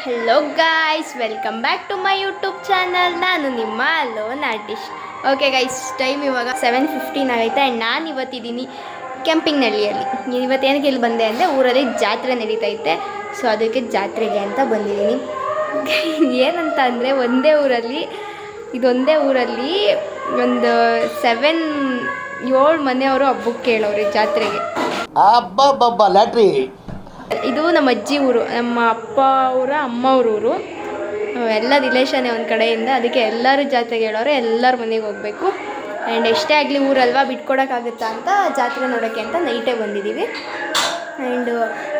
Hello guys, welcome back to my YouTube channel. ನಾನು ನಿಮ್ಮ lone artist. Okay guys, time ಇವಾಗ 7:15 ಆಗೈತೆ and ನಾನು ಇವತ್ತಿದ್ದೀನಿ ಕೆಂಪಿಂಗ್ನಳ್ಳಿಯಲ್ಲಿ. ಇವತ್ತೇನಕ್ಕೆ ಇಲ್ಲಿ ಬಂದೆ ಅಂದರೆ ಊರಲ್ಲಿ ಜಾತ್ರೆ ನಡೀತೈತೆ, ಸೊ ಅದಕ್ಕೆ ಜಾತ್ರೆಗೆ ಅಂತ ಬಂದಿದ್ದೀನಿ. ಏನಂತ ಅಂದರೆ ಒಂದೇ ಊರಲ್ಲಿ ಒಂದು 7-7 ಮನೆಯವರು ಹಬ್ಬಕ್ಕೆ ಕೇಳೋರು ಜಾತ್ರೆಗೆ. ಲ್ಯಾಟ್ರಿ. ಇದು ನಮ್ಮ ಅಜ್ಜಿ ಊರು, ನಮ್ಮ ಅಪ್ಪ ಅವರ ಅಮ್ಮ ಅವ್ರ ಊರು, ಎಲ್ಲ ರಿಲೇಷನ್ನೇ ಒಂದು ಕಡೆಯಿಂದ. ಅದಕ್ಕೆ ಎಲ್ಲರೂ ಜಾತ್ರೆಗೆ ಹೇಳೋರು, ಎಲ್ಲರ ಮನೆಗೆ ಹೋಗಬೇಕು. ಆ್ಯಂಡ್ ಎಷ್ಟೇ ಆಗಲಿ ಊರಲ್ವಾ, ಬಿಟ್ಕೊಡೋಕ್ಕಾಗುತ್ತಾ ಅಂತ ಜಾತ್ರೆ ನೋಡೋಕ್ಕೆ ಅಂತ ನೈಟೇ ಬಂದಿದ್ದೀವಿ. ಆ್ಯಂಡ್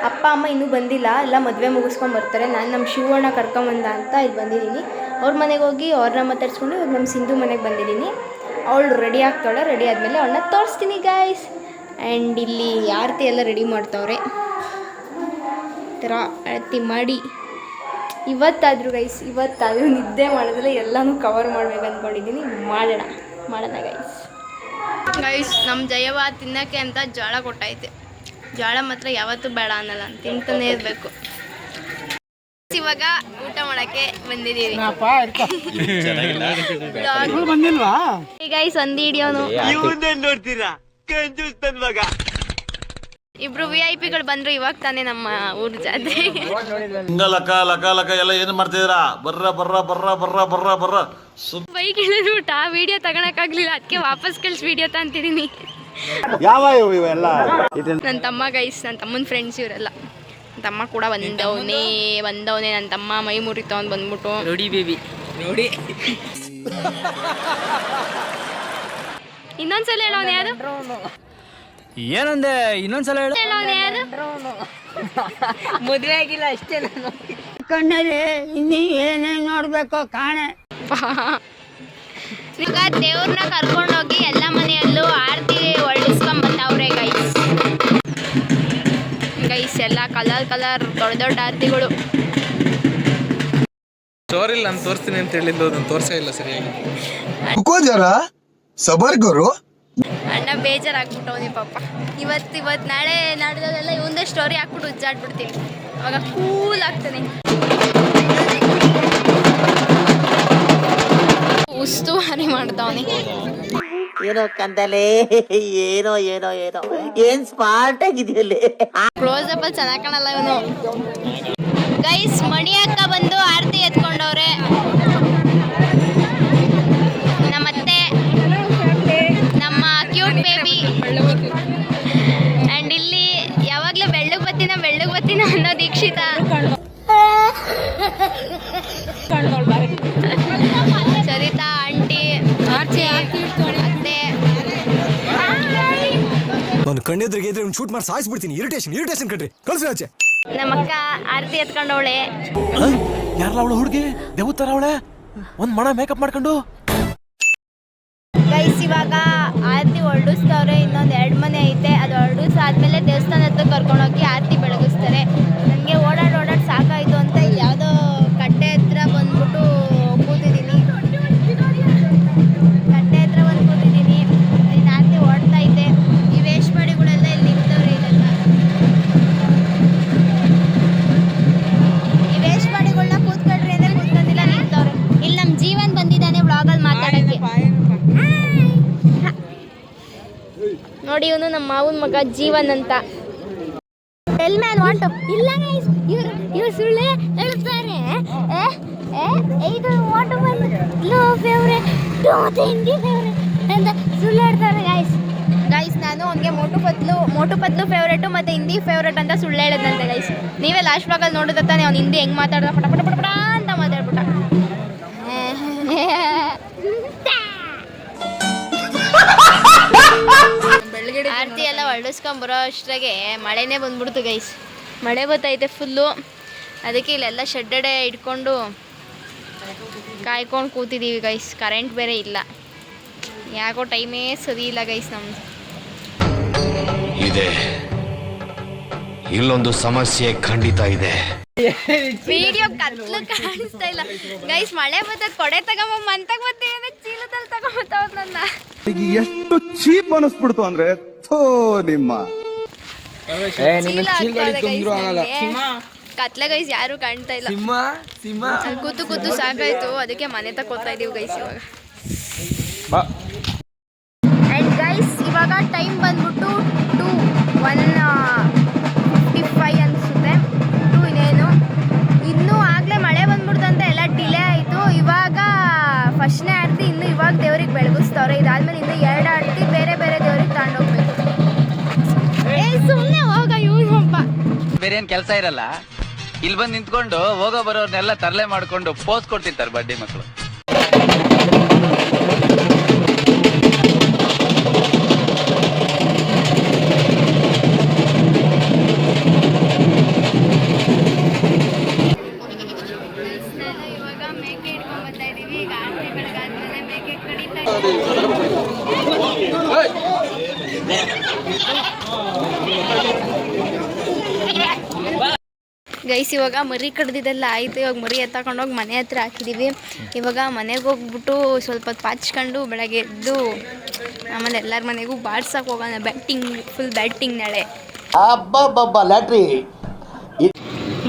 ಅಪ್ಪ ಅಮ್ಮ ಇನ್ನೂ ಬಂದಿಲ್ಲ, ಎಲ್ಲ ಮದುವೆ ಮುಗಿಸ್ಕೊಂಡು ಬರ್ತಾರೆ. ನಾನು ನಮ್ಮ ಶಿವಣ್ಣ ಕರ್ಕೊಂಬಂದ ಅಂತ ಇಲ್ಲಿ ಬಂದಿದ್ದೀನಿ. ಅವ್ರ ಮನೆಗೆ ಹೋಗಿ ಅವ್ರನ್ನ ಮಾತಾಡ್ಸ್ಕೊಂಡು ಇವಾಗ ನಮ್ಮ ಸಿಂಧು ಮನೆಗೆ ಬಂದಿದ್ದೀನಿ. ಅವಳು ರೆಡಿ ಆಗ್ತಾಳೆ. ರೆಡಿ ಆದಮೇಲೆ ಅವಳನ್ನ ತೋರಿಸ್ತೀನಿ ಗಾಯ್ಸ್. ಆ್ಯಂಡ್ ಇಲ್ಲಿ ಆರತಿ ಎಲ್ಲ ರೆಡಿ ಮಾಡ್ತಾವ್ರೆ. ಥರ ಆರತಿ ಮಾಡಿ ಇವತ್ತಾದರೂ ನಿದ್ದೆ ಮಾಡಿದ್ರೆ ಎಲ್ಲನೂ ಕವರ್ ಮಾಡ್ಬೇಕು ಅಂದ್ಕೊಂಡಿದ್ದೀನಿ. ಮಾಡೋಣ ಗೈಸ್. ನಮ್ಮ ಜಯವ ತಿನ್ನೋಕ್ಕೆ ಅಂತ ಜೋಳ ಕೊಟ್ಟೈತೆ. ಜೋಳ ಮಾತ್ರ ಯಾವತ್ತೂ ಬೇಡ ಅನ್ನಲ್ಲ, ತಿಂತಾನೆ ಇರಬೇಕು. ಇವಾಗ ಊಟ ಮಾಡೋಕ್ಕೆ ಬಂದಿದ್ದೀವಿ ಗೈಸ್. ಒಂದು ವಿಡಿಯೋನು ನೋಡ್ತೀರಾ, ಇಬ್ರು VIP-ಗಳು ಬಂದ್ರು ಇವಾಗ ತಾನೇ ನಮ್ಮ ಊರ್ ಜಾತ್ರೆಗೆ. ಲಕ ಎಲ್ಲ ಏನು ಮಾಡ್ತಿದ್ದೀರಾ? ಬರ್ರ ಬೈಕ್ ಇಳಿದು ಊಟ ವಿಡಿಯೋ ತಗೊಳಕ್ಕಾಗ್ಲಿಲ್ಲ, ಅದಕ್ಕೆ ವಾಪಸ್ ಕಳ್ಸಿ ವಿಡಿಯೋ ತಂತಿದ್ದೀನಿ. ನನ್ನ ತಮ್ಮ ಗೈಸ್, ನನ್ನ ತಮ್ಮನ ಫ್ರೆಂಡ್ಸ್ ಇವರೆಲ್ಲ. ನನ್ನ ತಮ್ಮ ಕೂಡ ಬಂದವನೇ. ನನ್ನ ತಮ್ಮ ಮೈ ಮುರಿತವನ್ ಬಂದ್ಬಿಟ್ಟು ನೋಡಿ ಬೇಬಿ ನೋಡಿ. ಇನ್ನೊಂದ್ಸಲ ಹೇಳೋನೆ ಯಾರು ಏನಂದೆ? ಇನ್ನೊಂದ್ಸಲ ಹೇಳು. ಮದುವೆ ಆಗಿಲ್ಲ ಅಷ್ಟೇ. ನಾನು ಕಣ್ಣಲ್ಲಿ ಇನ್ನೀ ಏನೇನು ನೋಡ್ಬೇಕು ಕಾಣೆ. ಈಗ ದೇವ್ರನ್ನ ಕರ್ಕೊಂಡೋಗಿ ಎಲ್ಲ ಮನೆಯಲ್ಲೂ ಆರತಿ ಹೊರಡಿಸ್ಕೊಂಬತ್ತವ್ರೆ ಗೈಸ್. ಎಲ್ಲ ಕಲರ್ ದೊಡ್ಡ ಆರತಿಗಳು. ಸ್ಟೋರಿಲ್ಲ, ನಾನು ತೋರಿಸ್ತೀನಿ ಅಂತ ಹೇಳಿದ್ದು, ಅದನ್ನು ತೋರಿಸೇ ಇಲ್ಲ ಸರಿಯಾಗಿ. ಅಣ್ಣ ಬೇಜಾರಾಗ್ಬಿಟ್ಟವನಿ ಪಾಪ. ಇವತ್ತು ನಾಳೆ ನಾಡಿದೆಲ್ಲ ಇವಂದೇ ಸ್ಟೋರಿ ಹಾಕ್ಬಿಟ್ಟು ಉಜ್ಜಾಡ್ಬಿಡ್ತೀನಿ, ಅವಾಗ ಕೂಲ್ ಆಗ್ತಾನೆ. ಉಸ್ತುವಾರಿ ಮಾಡ್ತಾವನಿ. ಏನೋ ಕಂದಲೆ, ಏನೋ ಏನ್ ಸ್ಮಾರ್ಟ್ ಆಗಿದೆಯಲ್ಲಿ. ಕ್ಲೋಸ್ ಅಪ್ ಅಲ್ಲಿ ಚೆನ್ನಾಗಿ ಕಾಣಲ್ಲ ಇವನು. ಗೈಸ್, ಮಣಿ ಅಕ್ಕ ಬಂದು ಆರತಿ ಎತ್ಕೊಂಡವ್ರೆ. ಬೇಬಿ ಅಂಡ್ ಇಲ್ಲಿ ಯಾವಾಗ್ಲೂ ಬೆಳ್ಳಗ್ ಬತ್ತೀನ ಅನ್ನೋ ದೀಕ್ಷಿತ. ಸರಿತಾ ಆಂಟಿ ಅತ್ತೆ. ನಾನು ಕಣ್ಣೆದ್ರಿಗೆ ಇದ್ರೆ ಒಂದು ಶೂಟ್ ಮಾಡಿ ಸಾಯಿಸ್ಬಿಡ್ತೀನಿ. ಇರಿಟೇಷನ್ ಕಣ್ರಿ, ಕಳ್ಸಿ ಆಚೆ. ನಮ್ಮಕ್ಕ ಆರತಿ ಎತ್ಕೊಂಡವಳೆ. ಯಾರಲ್ಲ ಅವಳು ಹುಡುಗಿ? ದೇವತರ ಅವಳೆ, ಒಂದ್ ಮಣ ಮೇಕಪ್ ಮಾಡ್ಕೊಂಡು. ಗೈಸ್, ಇವಾಗ ಆರತಿ ಹೊರಡಿಸ್ತವ್ರೆ. ಇನ್ನೊಂದು 2 ಮನೆ ಐತೆ, ಅದು ಹೊರಡಿಸಾದ್ಮೇಲೆ ದೇವಸ್ಥಾನ ಹತ್ರ ಕರ್ಕೊಂಡೋಗಿ ಆರತಿ ಬೆಳಗಿಸ್ತಾರೆ. ನನಗೆ ಓಡಾಡಿ ಸಾಕಾಯಿತು ಅಂತ ಇಲ್ಲಿ ಯಾವುದೋ ಕಟ್ಟೆ ಹತ್ರ ಬಂದ್ಬಿಟ್ಟು ಕೂತಿದ್ದೀನಿ. ಇನ್ನು ಆರತಿ ಓಡ್ತೈತೆ. ಈ ವೇಷಬಾಡಿಗಳೆಲ್ಲ ಇಲ್ಲಿ ನಿಂತವ್ರೆ. ಈ ವೇಷಬಾಡಿಗಳನ್ನ ಕೂತ್ಕೊಳ್ರಿ ಅಂದರೆ ಕೂತ್ಕೊಂಡಿಲ್ಲ, ನಿಂತವ್ರೆ. ಇಲ್ಲಿ ನಮ್ಮ ಜೀವನ್ ಬಂದಿದ್ದಾನೆ ವ್ಲಾಗಲ್ಲಿ ಮಾತಾಡೋಕ್ಕೆ. ನೋಡಿ, ಇವನು ನಮ್ಮ ಮಾವನ ಮಗ ಜೀವನ್ ಅಂತ. Tell man what? ಇಲ್ಲ ಗೈಸ್, ಇವರು ಸುಳ್ಳು ಹೇಳ್ತಾರೆ. ಇದು what one low favourite to Hindi favourite ಅಂತ ಸುಳ್ಳು ಹೇಳ್ತಾರೆ ಗೈಸ್. ನಾನು ಅವನಿಗೆ ಮೋಟು ಪತ್ಲು ಫೇವರೇಟು ಮತ್ತು ಹಿಂದಿ ಫೇವರೇಟ್ ಅಂತ ಸುಳ್ಳು ಹೇಳಿದಂತೆ ಗೈಸ್. ನೀವೇ ಲಾಸ್ಟ್ ಬ್ಲಾಗಲ್ಲಿ ನೋಡಿದ ತಾನೆ ಅವ್ನು ಹಿಂದಿ ಹೆಂಗೆ ಮಾತಾಡ್ದ, ಪಟ ಅಂತ ಮಾತಾಡ್ಬಿಟ್ಟ. ಆರತಿ ಎಲ್ಲ ಹೊರಡಿಸ್ಕೊಂಬರೋ ಅಷ್ಟ್ರಾಗೆ ಮಳೆನೇ ಬಂದ್ಬಿಡ್ತು ಗೈಸ್. ಮಳೆ ಬರ್ತೈತೆ ಫುಲ್ಲು. ಅದಕ್ಕೆ ಇಲ್ಲೆಲ್ಲ ಶೆಡ್ಡೆ ಇಟ್ಕೊಂಡು ಕಾಯ್ಕೊಂಡು ಕೂತಿದ್ದೀವಿ ಗೈಸ್. ಕರೆಂಟ್ ಬೇರೆ ಇಲ್ಲ, ಯಾಕೋ ಟೈಮೇ ಸರಿ ಇಲ್ಲ ಗೈಸ್ ನಮ್ದು. ಇದೆ ಇಲ್ಲೊಂದು ಸಮಸ್ಯೆ ಖಂಡಿತ ಇದೆ. ವಿಡಿಯೋ ಕತ್ಲು ಕಾಣಿಸ್ತಾ ಇಲ್ಲ ಗೈಸ್. ಮಳೆ ಬರ್ತದೆ, ಕೊಡೆ ತಗೊಂಬ ಮಂತಾಗ ಬರ್ತೇನೆ, ಚೀಲದಲ್ಲಿ ತಗೊಂಬತ್ತವ್ರ ನನ್ನ. ಎಷ್ಟು ಚೀಪ್ ಅನಿಸ್ಬಿಡ್ತು ಅಂದ್ರೆ ನಿಮ್ಮ ಕತ್ಲೆ ಗೈಸ್ ಯಾರು ಕಾಣ್ತಾ ಇಲ್ಲ. ಅಲ್ಲಿ ಕೂತು ಕೂತು ಸಾಕಾಯ್ತು, ಅದಕ್ಕೆ ಮನೆ ತಗೋತಾ ಇದೀವಿ ಗೈಸ್ ಇವಾಗ. ಆ್ಯಂಡ್ ಗೈಸ್ ಇವಾಗ ಟೈಮ್ ಬಂದ್ಬಿಟ್ಟು 1:55 ಅನಿಸುತ್ತೆ. ಇನ್ನೂ ಆಗಲೇ ಮಳೆ ಬಂದ್ಬಿಡ್ತಂತೆ, ಎಲ್ಲ ಡಿಲೇ ಆಯಿತು. ಇವಾಗ ಫಸ್ಟ್ನೇ ಆರತಿ ಇನ್ನು ಇವಾಗ ದೇವ್ರಿಗೆ ಬೆಳಗಿಸ್ತವ್ರೆ. ಇದಾದ್ಮೇಲೆ ಇನ್ನು 2 ಆರತಿ ಬೇರೆ ಬೇರೆ ದೇವ್ರಿಗೆ ತಗೊಂಡೋಗ್ಬೇಕು. ಸುಮ್ಮನೆ ಹೋಗ ಇವ್ನು ಹಬ್ಬ. ಬೇರೆ ಏನ್ ಕೆಲಸ ಇರಲ್ಲ, ಇಲ್ಲಿ ಬಂದು ನಿಂತ್ಕೊಂಡು ಹೋಗೋ ಬರೋರ್ನೆಲ್ಲ ತರಲೆ ಮಾಡ್ಕೊಂಡು ಪೋಸ್ ಕೊಡ್ತಿರ್ತಾರೆ ಬಡ್ಡಿ ಮಕ್ಕಳು. ಇವಾಗ ಮೇಕೆ ಇಟ್ಕೊಂಡ್ ಬರ್ತಾ ಇದೀವಿ. ಈಗ ಆರತಿ ಬೆಳಗಾದ್ಮೇಲೆ ಮೇಕೆ ಕಡಿತಾ ಗೈಸ್ ಇವಾಗ ಮರಿ ಕಡ್ದಿದ್ದೆಲ್ಲ ಆಯಿತು. ಇವಾಗ ಮರಿ ಎತ್ತಕೊಂಡೋಗಿ ಮನೆ ಹತ್ರ ಹಾಕಿದ್ದೀವಿ. ಇವಾಗ ಮನೆಗೆ ಹೋಗ್ಬಿಟ್ಟು ಸ್ವಲ್ಪ ಹೊತ್ತು ಪಾಚ್ಕೊಂಡು ಬೆಳಗ್ಗೆ ಎದ್ದು ಆಮೇಲೆ ಎಲ್ಲರ ಮನೆಗೂ ಬಾಡ್ಸಕ್ಕೆ ಹೋಗೋಣ. ಫುಲ್ ಬ್ಯಾಟಿಂಗ್ ನಾಳೆ. ಲ್ಯಾಟ್ರಿ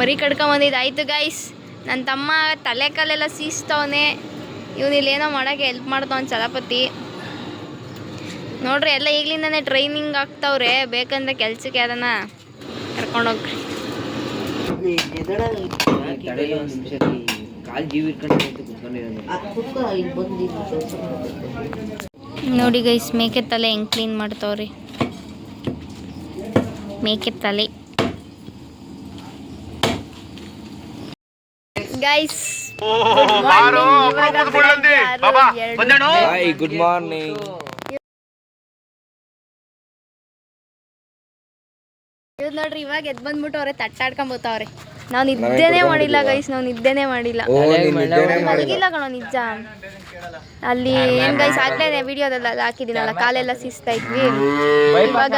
ಮರಿ ಕಡ್ಕೊಂಬಂದಿದ್ದು ಆಯಿತು ಗೈಸ್. ನನ್ನ ತಮ್ಮ ತಲೆ ಕಾಲೆಲ್ಲ ಸೀಸ್ತವನೆ. ಇವನು ಇಲ್ಲೇನೋ ಮಾಡೋಕ್ಕೆ ಹೆಲ್ಪ್ ಮಾಡ್ತಾವನ್ ಚಲಪತಿ. ನೋಡ್ರಿ ಎಲ್ಲ ಈಗಲಿಂದನೇ ಟ್ರೈನಿಂಗ್ ಆಗ್ತಾವ್ರೆ. ಬೇಕಂದ್ರೆ ಕೆಲ್ಸಕ್ಕೆ ಯಾರನ್ನ ಕರ್ಕೊಂಡೋಗ್ರಿ. ನೋಡಿ ಗೈಸ್ ಮೇಕೆ ತಲೆ ಹೆಂಗೆ ಕ್ಲೀನ್ ಮಾಡ್ತಾವ್ರಿ. ಮೇಕೆ ತಲೆ ಗೈಸ್ ಗುಡ್ ಮಾರ್ನಿಂಗ್. ಇವ್ ನೋಡ್ರಿ ಇವಾಗ ಎದ್ದು ಬಂದ್ಬಿಟ್ಟು ಅವ್ರೆ ತಟ್ಟಾಡ್ಕೊಂಬತ್ತವ್ರೆ. ನಾವು ನಿದ್ದೆನೇ ಮಾಡಿಲ್ಲ ಗೈಸ್, ನಾವು ನಿದ್ದೆನೇ ಮಾಡಿಲ್ಲ. ಮಲಗಿಲ್ಲ ಕಣೋ ನಿಜ. ಅಲ್ಲಿ ಏನ್ ಗೈಸ್ ಆಗ್ಲೇ ವಿಡಿಯೋದೆಲ್ಲ ಹಾಕಿದ್ದೀನಲ್ಲ, ಕಾಲೆಲ್ಲ ಸಿಸ್ತಾ ಇದ್ವಿ. ಇವಾಗ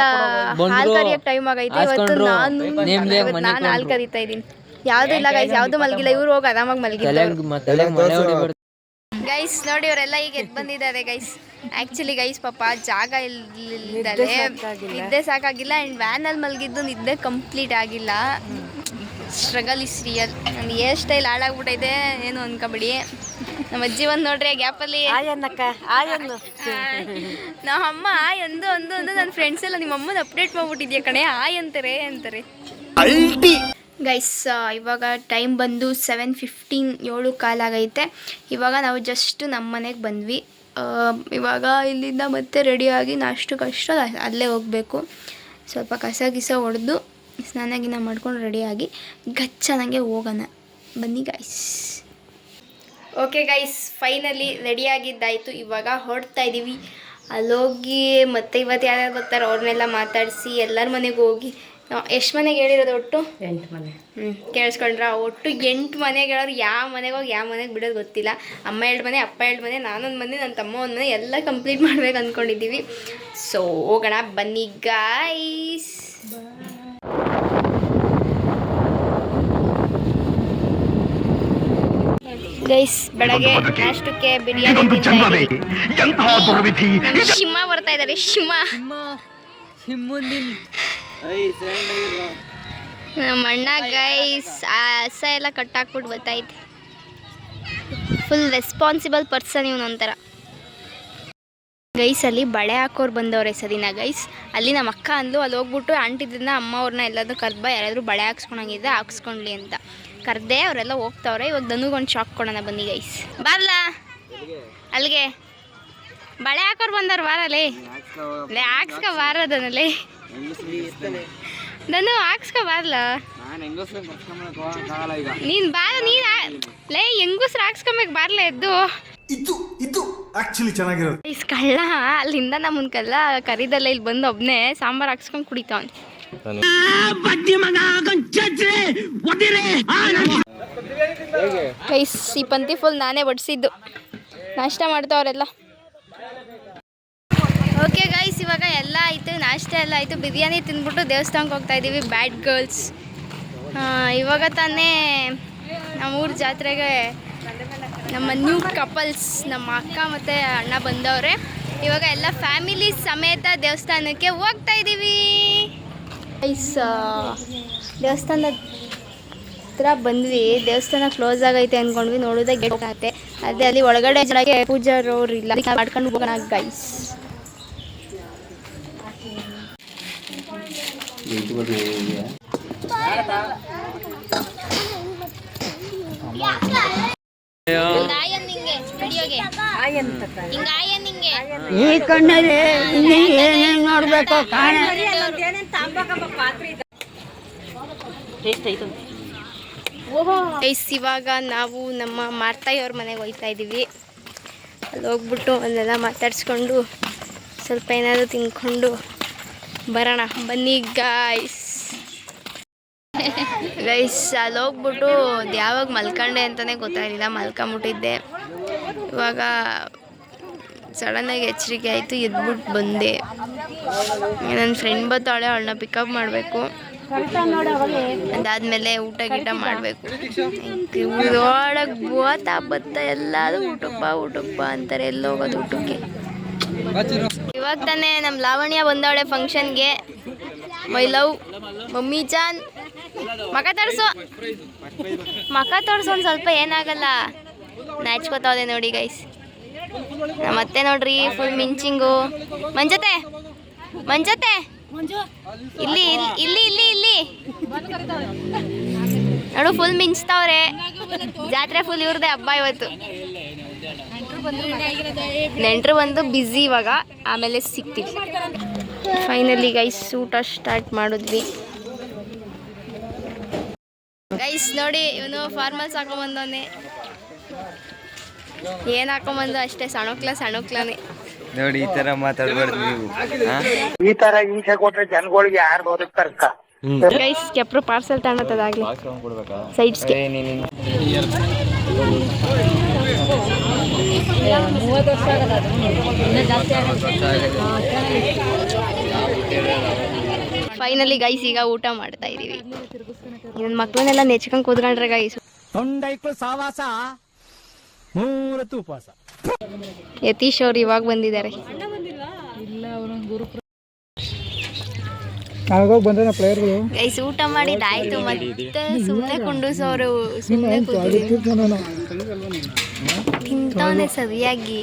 ಹಾಲು ಕರಿಯಕ್ಕೆ ಟೈಮ್ ಆಗೈತೆ. ಇವತ್ತು ನಾನು ಹಾಲು ಕರಿತಾ ಇದ್ದೀನಿ. ಯಾವ್ದು ಇಲ್ಲ ಗೈಸ್, ಯಾವ್ದು ಮಲಗಿಲ್ಲ. ಇವ್ರು ಹೋಗಿ ಆರಾಮಾಗಿ ಮಲಗಿದ್ದಾರೆ ಗೈಸ್. ನೋಡಿ ಅವರೆಲ್ಲ ಈಗ ಎದ್ದು ಬಂದಿದ್ದಾರೆ ಗೈಸ್. ಆ್ಯಕ್ಚುಲಿ ಗೈಸ್ ಪಾಪ ಜಾಗ ಇಲ್ಲದೆ ನಿದ್ದೆ ಸಾಕಾಗಿಲ್ಲ. ಆ್ಯಂಡ್ ವ್ಯಾನಲ್ಲಿ ಮಲಗಿದ್ದು ನಿದ್ದೆ ಕಂಪ್ಲೀಟ್ ಆಗಿಲ್ಲ. Struggle is real. ನನ್ನ ಹೇರ್ ಸ್ಟೈಲ್ ಹಾಳಾಗ್ಬಿಟ್ಟೈತೆ, ಏನು ಅನ್ಕೊಬಿಡಿ. ನಮ್ಮ ಅಜ್ಜಿ ಬಂದು ನೋಡ್ರಿ ಗ್ಯಾಪಲ್ಲಿ ನಮ್ಮ ಅಮ್ಮ ಎಂದು ಒಂದು ನನ್ನ ಫ್ರೆಂಡ್ಸ್ ಎಲ್ಲ ನಿಮ್ಮ ಅಮ್ಮನ ಅಪ್ಡೇಟ್ ಮಾಡ್ಬಿಟ್ಟಿದ್ಯಾ ಕಣೆ, ಅಂತಾರೆ ಗೈಸ್. ಇವಾಗ ಟೈಮ್ ಬಂದು 7:15, 7 ಕಾಲಾಗೈತೆ. ಇವಾಗ ನಾವು ಜಸ್ಟ್ ನಮ್ಮ ಮನೆಗೆ ಬಂದ್ವಿ. ಇವಾಗ ಇಲ್ಲಿಂದ ಮತ್ತೆ ರೆಡಿಯಾಗಿ ನಾಷ್ಟಕ್ಕಷ್ಟ ಅಲ್ಲೇ ಹೋಗಬೇಕು. ಸ್ವಲ್ಪ ಕಸ ಗಿಸ ಹೊಡೆದು ಸ್ನಾನ ಗಿನ ಮಾಡ್ಕೊಂಡು ರೆಡಿಯಾಗಿ ಗಚ್ಚನಂಗೆ ಹೋಗೋಣ ಬನ್ನಿ ಗೈಸ್. ಓಕೆ ಗೈಸ್, ಫೈನಲಿ ರೆಡಿಯಾಗಿದ್ದಾಯಿತು. ಇವಾಗ ಹೊರಡ್ತಾ ಇದ್ದೀವಿ. ಅಲ್ಲೋಗಿ ಮತ್ತೆ ಇವತ್ತು ಯಾರ್ಯಾರು ಬರ್ತಾರೆ ಅವ್ರನ್ನೆಲ್ಲ ಮಾತಾಡಿಸಿ ಎಲ್ಲರ ಮನೆಗೂ ಹೋಗಿ. ಎಷ್ಟು ಮನೆಗೆ ಹೇಳಿರೋದು ಒಟ್ಟು? 8 ಮನೆ. ಕೇಳಿಸ್ಕೊಂಡ್ರ? ಒಟ್ಟು 8 ಮನೆಗೆ ಹೇಳೋರು. ಯಾವ ಮನೆಗೆ ಹೋಗಿ ಯಾವ ಮನೆಗೆ ಬಿಡೋದು ಗೊತ್ತಿಲ್ಲ. ಅಮ್ಮ 2 ಮನೆ, ಅಪ್ಪ 2 ಮನೆ, ನಾನೊಂದು ಮನೆ, ನನ್ನ ತಮ್ಮ 1 ಮನೆ, ಎಲ್ಲ ಕಂಪ್ಲೀಟ್ ಮಾಡ್ಬೇಕು ಅಂದ್ಕೊಂಡಿದ್ದೀವಿ. ಸೊ ಹೋಗೋಣ ಬನ್ನಿ ಗಾಯ್ಸ್. ಗೈಸ್ ಬೆಳಗ್ಗೆ ನಾಷ್ಟಕ್ಕೆ ಬಿರಿಯಾನಿ ಶಿಮ್ಮ ಬರ್ತಾ ಇದ್ದಾರೆ. ನಮ್ಮ ಅಣ್ಣ ಗೈಸ್ ಹಸ ಎಲ್ಲ ಕಟ್ಟಾಕ್ಬಿಟ್ಟು ಬರ್ತೈತೆ. ಫುಲ್ ರೆಸ್ಪಾನ್ಸಿಬಲ್ ಪರ್ಸನ್ ಇವನು ಒಂಥರ. ಗೈಸ್ ಅಲ್ಲಿ ಬಳೆ ಹಾಕೋರು ಬಂದವ್ರೆ ಸರಿನಾ ಗೈಸ್. ಅಲ್ಲಿ ನಮ್ಮ ಅಕ್ಕ ಅಂದ್ಲು, ಅಲ್ಲಿ ಹೋಗ್ಬಿಟ್ಟು ಆಂಟಿದ್ರನ್ನ ಅಮ್ಮ ಅವ್ರನ್ನ ಎಲ್ಲಾದ್ರೂ ಕರ್ದು ಯಾರಾದರೂ ಬಳೆ ಹಾಕ್ಸ್ಕೊಳಂಗಿದ್ರೆ ಹಾಕ್ಸ್ಕೊಂಡ್ಲಿ ಅಂತ ಕರೆದೆ. ಅವರೆಲ್ಲ ಹೋಗ್ತಾವ್ರೆ. ಇವಾಗ ದನುಗೊಂದು ಶಾಕ್ ಕೊಡೋಣ ಬನ್ನಿ ಗೈಸ್. ಬಾರ್ಲ ಅಲ್ಲಿಗೆ ಬಳೆ ಹಾಕೋರು ಬಂದವ್ರು ಬಾರಲ್ಲಿ. ಹಾಕ್ಸ್ಕೊ ಬಾರದನಲ್ಲಿ ಧನು ಹಾಕ್ಸ್ಕೊ ಬಾರ್ಲ. ನೀನು ಬಾರ, ನೀನು ಲೇ ಹೆಂಗಸ್ರು ಹಾಕ್ಸ್ಕೊಬೇಕು ಬಾರ್ಲ ಎದ್ದು. ಇದು ಆಕ್ಚುಲಿ ಚೆನ್ನಾಗಿರೋದು. ಇಸ್ ಕಳ್ಳ ಅಲ್ಲಿಂದ ನಮ್ಮನ್ಕೆಲ್ಲ ಕರಿದಲ್ಲ ಇಲ್ಲಿ ಬಂದು ಒಬ್ಬನೇ ಸಾಂಬಾರು ಹಾಕ್ಸ್ಕೊಂಡು ಕುಡಿತಾವನ್. ಗೈಸ್ ಈ ಪಂತಿ ಫುಲ್ ನಾನೇ ಬಡಿಸಿದ್ದು. ನಾಷ್ಟ ಮಾಡ್ತಾವ್ರೆಲ್ಲ. ಓಕೆ ಗೈಸ್ ಇವಾಗ ಎಲ್ಲ ಆಯಿತು, ನಾಷ್ಟ ಎಲ್ಲ ಆಯಿತು. ಬಿರಿಯಾನಿ ತಿಂದ್ಬಿಟ್ಟು ದೇವಸ್ಥಾನಕ್ಕೆ ಹೋಗ್ತಾ ಇದ್ದೀವಿ. ಬ್ಯಾಡ್ ಗರ್ಲ್ಸ್. ಇವಾಗ ತಾನೇ ನಮ್ಮೂರ ಜಾತ್ರೆಗೆ ನಮ್ಮ ನ್ಯೂ ಕಪಲ್ಸ್ ನಮ್ಮ ಅಕ್ಕ ಮತ್ತು ಅಣ್ಣ ಬಂದವ್ರೆ. ಇವಾಗ ಎಲ್ಲ ಫ್ಯಾಮಿಲಿ ಸಮೇತ ದೇವಸ್ಥಾನಕ್ಕೆ ಹೋಗ್ತಾ ಇದ್ದೀವಿ. ಗೈಸ್ ದೇವಸ್ಥಾನದ ಹತ್ರ ಬಂದ್ವಿ. ದೇವಸ್ಥಾನ ಕ್ಲೋಸ್ ಆಗೈತೆ ಅಂದ್ಕೊಂಡ್ವಿ, ನೋಡಿದ್ರೆ ಗೇಟ್ ಓಪನ್ ಆಗುತ್ತೆ. ಅದೇ ಅಲ್ಲಿ ಒಳಗಡೆ ಜನಕ್ಕೆ ಪೂಜಾರವ್ರು ಇಲ್ಲ, ಅದಕ್ಕೆ ಮಾಡ್ಕೊಂಡು ಹೋಗೋಣ ಗೈಸ್. ಈ ಕಣ್ಣಲ್ಲಿ ಇನ್ನೂ ಏನೇನು ನೋಡ್ಬೇಕು ಕಾಣ. ಗೈಸ್ ಇವಾಗ ನಾವು ನಮ್ಮ ಮಾರ್ತಾಯಿಯವ್ರ ಮನೆಗೆ ಹೋಗ್ತಾ ಇದ್ದೀವಿ. ಅಲ್ಲಿ ಹೋಗ್ಬಿಟ್ಟು ಅಲ್ಲೆಲ್ಲ ಮಾತಾಡ್ಸ್ಕೊಂಡು ಸ್ವಲ್ಪ ಏನಾದರೂ ತಿನ್ಕೊಂಡು ಬರೋಣ ಬನ್ನಿ ಗೈಸ್. ಗೈಸ್ ಅಲ್ಲಿ ಹೋಗ್ಬಿಟ್ಟು ಅದು ಯಾವಾಗ ಮಲ್ಕೊಂಡೆ ಅಂತಲೇ ಗೊತ್ತಾಗಲಿಲ್ಲ, ಮಲ್ಕೊಂಬಿಟ್ಟಿದ್ದೆ. ಇವಾಗ ಸಡನ್ನಾಗಿ ಎಚ್ಚರಿಕೆ ಆಯಿತು, ಎದ್ಬಿಟ್ಟು ಬಂದೆ. ನನ್ನ ಫ್ರೆಂಡ್ ಬರ್ತಾಳೆ, ಅವಳನ್ನ ಪಿಕಪ್ ಮಾಡಬೇಕು. ಅದಾದಮೇಲೆ ಊಟ ಗೀಟ ಮಾಡಬೇಕು. ಒಳಗೆ ಬತ್ತ ಎಲ್ಲರೂ ಊಟಕ್ಕೆ ಬಾ ಅಂತಾರೆ. ಎಲ್ಲಿ ಹೋಗೋದು ಊಟಕ್ಕೆ? ಇವಾಗ ತಾನೇ ನಮ್ಮ ಲಾವಣ್ಯ ಬಂದವಳೆ ಫಂಕ್ಷನ್ಗೆ. ಮೈ ಲವ್ ಮಮ್ಮಿ ಜಾನ್, ಮಕ ತೋರಿಸು ಒಂದು ಸ್ವಲ್ಪ, ಏನಾಗಲ್ಲ. ನಾಚ್ಕೋತಾವೆ ನೋಡಿ ಗೈಸ್. ಮತ್ತೆ ನೋಡ್ರಿ ಫುಲ್ ಮಿಂಚಿಂಗು. ಮಂಜತೆ ಇಲ್ಲಿ ಇಲ್ಲಿ ಇಲ್ಲಿ ಇಲ್ಲಿ ನೋಡು, ಫುಲ್ ಮಿಂಚ್ತಾವ್ರೆ. ಜಾತ್ರೆ ಫುಲ್ ಇವ್ರದೇ ಹಬ್ಬ ಇವತ್ತು. ನೆಂಟರು ಬಂದು ಬ್ಯುಸಿ ಇವಾಗ, ಆಮೇಲೆ ಸಿಗ್ತೀವಿ. ಫೈನಲಿ ಗೈಸ್ ಊಟ ಸ್ಟಾರ್ಟ್ ಮಾಡಿದ್ವಿ. ಗೈಸ್ ನೋಡಿ, ಇವನು ಫಾರ್ಮಲ್ಸ್ ಹಾಕೊಂಬಂದವನೆ. ಏನು ಹಾಕೊಂಬಂದು ಅಷ್ಟೇ, ಸಣಕ್ಲಾನೆ ನೋಡಿ. ಈ ತರ ಮಾತಾಡ್ಬಾರ್ದು ನೀವು. ಈ ತರ ಹಿಂಸೆ ಕೊಟ್ರೆ ಜನಗಳಿಗೆ ಯಾರು ಬದುಕ್ತಾರ? ಗೈಸ್ ಕೆಪ್ರು ಪಾರ್ಸೆಲ್ ತಗೊಳತ್ತದಾಗ್ಲಿ ಸೈಡ್ಸ್ಗೆ. ಫೈನಲಿ ಗೈಸ್ ಈಗ ಊಟ ಮಾಡ್ತಾ ಇದೀವಿ. ನನ್ನ ಮಕ್ಕಳನ್ನೆಲ್ಲ ನೆಚ್ಕೊಂಡು ಕೂತ್ಕೊಂಡ್ರೆ ಗೈಸ್. ಯತೀಶ್ ಅವ್ರು ಇವಾಗ ಬಂದಿದ್ದಾರೆ. ಗೈಸ್ ಊಟ ಮಾಡಿದ್ದಾಯ್ತು, ಮತ್ತೆ ಸುಮ್ಮನೆ ಕುಂಡಿಸೋರು. ಸುಮ್ಮನೆ ತಿಂತಾನೆ ಸರಿಯಾಗಿ,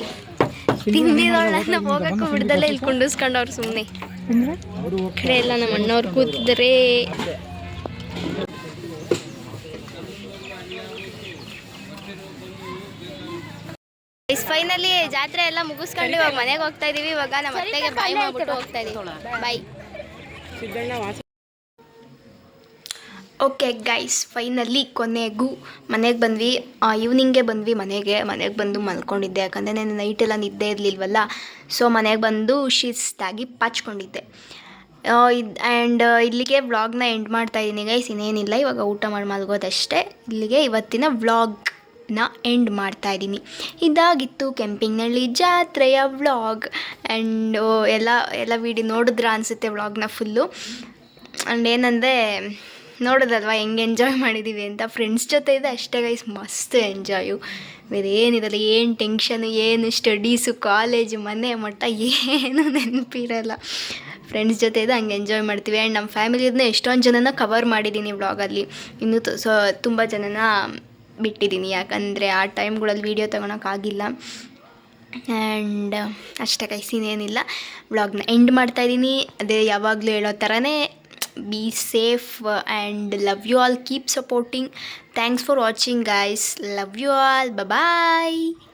ತಿಂದಿದವಳನ್ನ ಹೋಗಕ್ಕೂ ಬಿಡ್ದಲ್ಲೇ ಇಲ್ಲಿ ಕುಂಡಿಸ್ಕೊಂಡವ್ರು ಸುಮ್ಮನೆ. ಕಡೆ ಎಲ್ಲ ನಮ್ಮ ಅಣ್ಣವ್ರು ಕೂತಿದ್ರೆ. ಫೈನಲಿ ಜಾತ್ರೆ ಎಲ್ಲ ಮುಗಿಸ್ಕೊಂಡು ಇವಾಗ ಮನೆಗೆ ಹೋಗ್ತಾ ಇದೀವಿ. ಇವಾಗ ನಮ್ಮ ಅತ್ತೆಗೆ ಬಾಯ್ ಮಾಡ್ಬಿಟ್ಟು ಹೋಗ್ತಾ ಇದೀವಿ. ಬಾಯ್. ಓಕೆ ಗೈಸ್, ಫೈನಲಿ ಕೊನೆಗೂ ಮನೆಗೆ ಬಂದ್ವಿ. ಈವ್ನಿಂಗೇ ಬಂದ್ವಿ ಮನೆಗೆ ಬಂದು ಮಲ್ಕೊಂಡಿದ್ದೆ, ಯಾಕಂದರೆ ನಾನು ನೈಟೆಲ್ಲ ನಿದ್ದೆ ಇರಲಿಲ್ವಲ್ಲ. ಸೊ ಮನೆಗೆ ಬಂದು ಶಿಸ್ತಾಗಿ ಪಾಚ್ಕೊಂಡಿದ್ದೆ. ಆ್ಯಂಡ್ ಇಲ್ಲಿಗೆ ವ್ಲಾಗ್ನ ಎಂಡ್ ಮಾಡ್ತಾಯಿದ್ದೀನಿ ಗೈಸ್. ಇನ್ನೇನಿಲ್ಲ, ಇವಾಗ ಊಟ ಮಾಡಿ ಮಲ್ಗೋದಷ್ಟೇ. ಇಲ್ಲಿಗೆ ಇವತ್ತಿನ ವ್ಲಾಗ್ನ ಎಂಡ್ ಮಾಡ್ತಾಯಿದ್ದೀನಿ. ಇದಾಗಿತ್ತು ಕೆಂಪಿಂಗ್ನಳ್ಳಿ ಜಾತ್ರೆಯ ವ್ಲಾಗ್. ಆ್ಯಂಡ್ ಎಲ್ಲ ವಿಡಿಯೋ ನೋಡಿದ್ರ ಅನಿಸುತ್ತೆ ವ್ಲಾಗ್ನ ಫುಲ್ಲು. ಆ್ಯಂಡ್ ಏನಂದರೆ ನೋಡೋದಲ್ವ ಹೆಂಗೆ ಎಂಜಾಯ್ ಮಾಡಿದ್ದೀವಿ ಅಂತ. ಫ್ರೆಂಡ್ಸ್ ಜೊತೆ ಇದೆ ಅಷ್ಟೇ ಗೈಸ್, ಮಸ್ತ್ ಎಂಜಾಯು. ಬೇರೆ ಏನಿರಲ್ಲ, ಏನು ಟೆನ್ಷನು, ಏನು ಸ್ಟಡೀಸು, ಕಾಲೇಜು, ಮನೆ ಮಟ್ಟ ಏನೂ ನೆನಪಿರಲ್ಲ. ಫ್ರೆಂಡ್ಸ್ ಜೊತೆ ಇದೆ ಹಂಗೆ ಎಂಜಾಯ್ ಮಾಡ್ತೀವಿ. ಆ್ಯಂಡ್ ನಮ್ಮ ಫ್ಯಾಮಿಲಿಯದನ್ನ ಎಷ್ಟೊಂದು ಜನನ ಕವರ್ ಮಾಡಿದ್ದೀನಿ ವ್ಲಾಗಲ್ಲಿ. ಇನ್ನೂ ತುಂಬ ಜನನ ಬಿಟ್ಟಿದ್ದೀನಿ, ಯಾಕಂದರೆ ಆ ಟೈಮ್ಗಳಲ್ಲಿ ವೀಡಿಯೋ ತೊಗೊಳಕ್ಕಾಗಿಲ್ಲ. ಆ್ಯಂಡ್ ಅಷ್ಟೇ ಗೈಸ್, ಇನ್ನೇನಿಲ್ಲ. ವ್ಲಾಗ್ನ ಎಂಡ್ ಮಾಡ್ತಾಯಿದ್ದೀನಿ. ಅದೇ ಯಾವಾಗಲೂ ಹೇಳೋ ಥರನೇ, be safe and love you all. Keep supporting. Thanks for watching guys. Love you all. Bye bye.